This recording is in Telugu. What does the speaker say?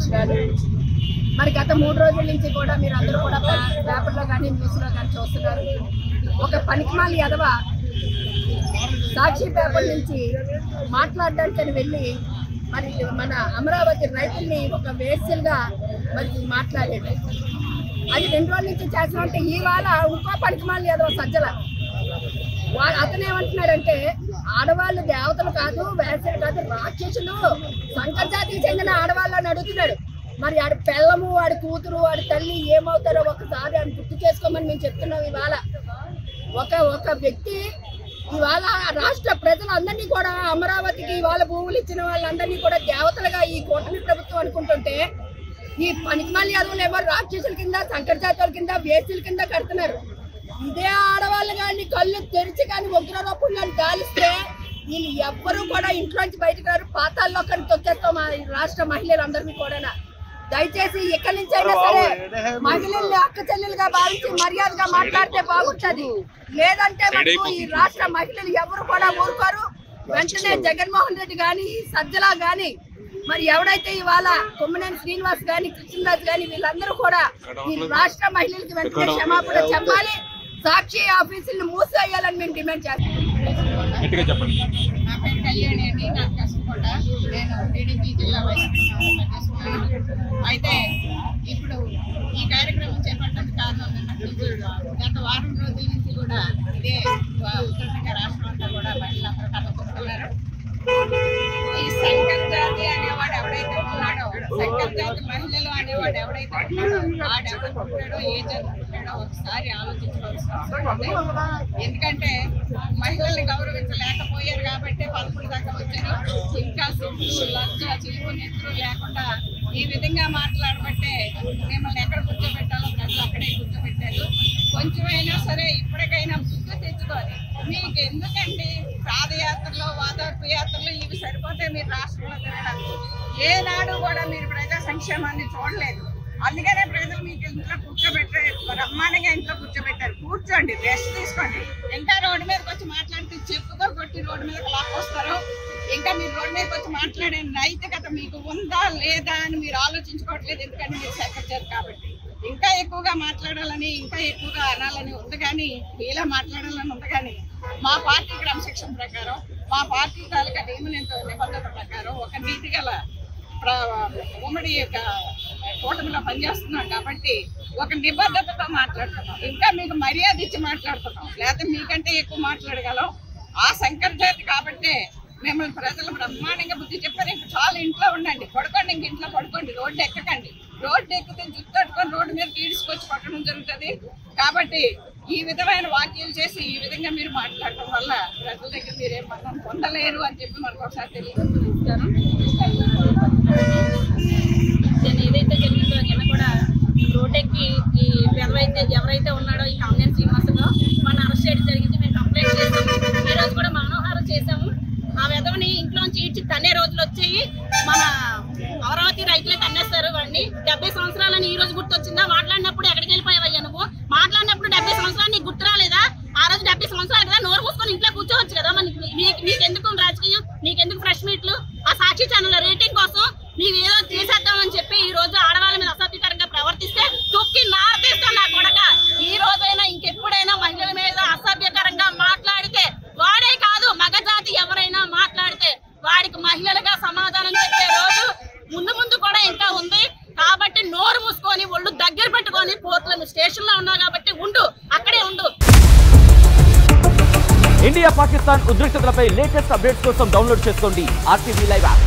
అధ్యక్షురాలు. మరి గత 3 రోజుల నుంచి కూడా మీరు అందరూ కూడా పేపర్లో కానీ న్యూస్లో కానీ చూస్తున్నారు. ఒక పనికిమాలి ఎదవ సాక్షి పేపర్ నుంచి మాట్లాడడానికి వెళ్ళి మరి మన అమరావతి రైతుల్ని ఒక వేస్యలుగా మరి మాట్లాడాడు. అది 2 రోజుల నుంచి చేస్తామంటే ఇవాళ ఇంకో పనికిమాలి ఎదవ సజ్జల అతను ఏమంటున్నాడంటే ఆడవాళ్ళు దేవతలు కాదు, వేసలు కాదు, రాక్షసులు, సంకర జాతికి చెందిన ఆడవాళ్ళని అడుగుతున్నాడు. మరి ఆడి పిల్లము, వాడి కూతురు, వాడి తల్లి ఏమవుతారో ఒకసారి ఆయన గుర్తు చేసుకోమని మేము చెప్తున్నాం. ఇవాళ ఒక వ్యక్తి ఇవాళ రాష్ట్ర ప్రజలందరినీ కూడా అమరావతికి ఇవాళ భూములు ఇచ్చిన వాళ్ళందరినీ కూడా దేవతలుగా ఈ కూటమి ప్రభుత్వం అనుకుంటుంటే ఈ పనికిమాలి యాదవులు ఏమో రాక్షసుల కింద, సంకర జాతుల కింద, వేసుల కింద కడుతున్నారు. ఇదే ఆడవాళ్ళు కానీ కళ్ళు తెరిచి కానీ ఉగ్రరూపం కానీ గాలిస్తే వీళ్ళు ఎవ్వరూ కూడా ఇంట్లోంచి బయటకు రారు, పాతాల్లో కానీ తొక్కేస్తాం మా రాష్ట్ర మహిళలందరినీ కూడా. దయచేసి ఇక్కడి నుంచి అయినా సరే మహిళల్ని అక్క చెల్లెలుగా భావించి మర్యాదగా మాట్లాడితే బాగుంటుంది. లేదంటే మనకు ఈ రాష్ట్ర మహిళలు ఎవరు కూడా ఊరుకోరు. వెంటనే జగన్మోహన్ రెడ్డి కానీ, సజ్జలా కానీ, మరి ఎవడైతే ఇవాళ కొమ్మనేని శ్రీనివాస్ కానీ, కృష్ణరాజు కానీ వీళ్ళందరూ కూడా ఈ రాష్ట్ర మహిళలకి వెంటనే క్షమాపణ చెప్పాలి. సాక్షి ఆఫీసులను మూసేయాలని మేము డిమాండ్ చేస్తాం. నా పేరు కళ్యాణి అండి, నాకు కష్టపడ్డ, నేను టీడీపీ జిల్లా వైస్ ప్రెసిడెంట్. అయితే ఇప్పుడు ఈ కార్యక్రమం చేపట్టడానికి కారణం గత వారం రోజుల నుంచి కూడా ఇదే ఉత్తరాఖండ్ రాష్ట్రం అంతా కూడా మహిళలందరూ కలుపుతున్నారు. ఈ సంకర జాతి అనేవాడు ఎవడైతే ఉన్నాడో, సంకర జాతి మహిళలు అనేవాడు ఎవడైతే ఉన్నాడో, ఆడెవడు పుట్టాడో, ఏ జాతి పుట్టాడో ఒకసారి ఆలోచించుకోవాల్సిన అవసరం ఉంది. ఎందుకంటే మహిళల్ని గౌరవించలేకపోయారు కాబట్టి 11 దాకా వచ్చారు. ఇంకా సిగ్గు, లజ్జ, చీపు, నెత్తురు లేకుండా ఈ విధంగా మాట్లాడబట్టే మిమ్మల్ని ఎక్కడ కూర్చోబెట్టాలో ప్రజలు అక్కడే కూర్చోబెట్టారు. కొంచెమైనా సరే ఇప్పటికైనా బుద్ధి తెచ్చుకోవాలి. మీకు ఎందుకండి పాదయాత్రలో, వాదార్పు యాత్రలు ఇవి సరిపోతే మీరు రాష్ట్రంలో తిరగడానికి? ఏనాడు కూడా మీరు ప్రజా సంక్షేమాన్ని చూడలేదు. అందుకనే ప్రజలు మీకు ఇంట్లో కూర్చోబెట్టారు, బ్రహ్మాండంగా ఇంట్లో కూర్చోబెట్టారు. కూర్చోండి, రెస్ట్ తీసుకోండి. ఇంకా రోడ్డు మీదకి వచ్చి మాట్లాడితే చెప్పుతో కొట్టి రోడ్డు మీదకి లాక్కొస్తారు. ఇంకా మీరు రోడ్డు మీదకి వచ్చి మాట్లాడే నైతికత మీకు ఉందా లేదా అని మీరు ఆలోచించుకోవట్లేదు. ఎందుకంటే మీరు సేకరించారు కాబట్టి. ఇంకా ఎక్కువగా మాట్లాడాలని, ఇంకా ఎక్కువగా అనాలని ఉంది కానీ, ఇలా మాట్లాడాలని ఉంది కానీ, మా పార్టీ క్రమశిక్షణ ప్రకారం, మా పార్టీ తాలూకా నిబంధనల ప్రకారం ఒక నీతి గల ఉమ్మడి యొక్క కూటమిలో పనిచేస్తున్నాం కాబట్టి ఒక నిబద్ధతతో మాట్లాడుతున్నాం. ఇంకా మీకు మర్యాద ఇచ్చి మాట్లాడుతున్నాం, లేకపోతే మీకంటే ఎక్కువ మాట్లాడగలం. ఆ సంకర జాతి కాబట్టి మిమ్మల్ని ప్రజలు బ్రహ్మాండంగా బుద్ధి చెప్పారు. ఇంకా చాలా ఇంట్లో ఉండండి, పడుకోండి, ఇంక ఇంట్లో పడుకోండి, రోడ్డు ఎక్కకండి. రోడ్డు ఎక్కితే జుట్టు కట్టుకొని రోడ్డు మీద ఈడ్చుకొచ్చి పట్టడం జరుగుతుంది. కాబట్టి ఈ విధమైన వ్యాఖ్యలు చేసి ఈ విధంగా మీరు మాట్లాడటం వల్ల ప్రజల దగ్గర మీరేం మనం పొందలేరు అని చెప్పి మనకు ఒకసారి తెలియజేస్తాను. ఏదైతే జరిగిందో నిన్న కూడా రోడ్డెక్కి ఈ ఎవరైతే ఉన్నాడో ఈ కొమ్మనేని శ్రీనివాసరావు మన అరెస్ట్ చేయడం జరిగింది. మేము కంప్లైంట్ చేసాము. ఈరోజు కూడా మానవహారం చేసాము. ఆ విధవని ఇంట్లోంచి ఈడ్చి తన్నే రోజులు వచ్చాయి. మన అమరావతి రైతులే తన్నేస్తారు వాడిని. 70 సంవత్సరాలని ఈ రోజు గుర్తొచ్చిందా? మాట్లాడినప్పుడు ఎక్కడికి వెళ్ళిపోయావయ్యా నువ్వు? మాట్లాడినప్పుడు 70 సంవత్సరాలు నీకు గుర్తు రాలేదా? ఆ రోజు 70 సంవత్సరాలు కదా, నోరు మూసుకొని ఇంట్లో కూర్చోవచ్చు కదా. నీకెందుకు రాజకీయం, నీకెందుకు ఫ్రెష్ మీట్లు? ఆ సాక్షి ఛానల్ రేటింగ్ కోసం నీవేదో చేసేద్దామని చెప్పి ఈ రోజు ఆడవాళ్ళ మీద అసభ్యకరంగా ప్రవర్తిస్తే తొక్కి నార్తీస్తా నా కొడక. ఈ రోజైనా ఇంకెప్పుడైనా మహిళల మీద అసభ్యకరంగా మాట్లాడితే, వాడే కాదు మగజాతి ఎవరైనా మాట్లాడితే వాడికి మహిళలుగా సమాధానం చెప్పే రోజు ముందు కూడా ఇంకా ఉంది. కాబట్టి నోరు మూసుకొని ఒళ్ళు దగ్గర పెట్టుకొని పోర్టులను స్టేషన్ లో ఉన్నావు కాబట్టి ఉండు, అక్కడే ఉండు. ఇండియా పాకిస్తాన్ ఉద్రిక్తతలపై లేటెస్ట్ అప్డేట్స్ కోసం డౌన్లోడ్ చేసుకోండి RTV లైవ్ యాప్.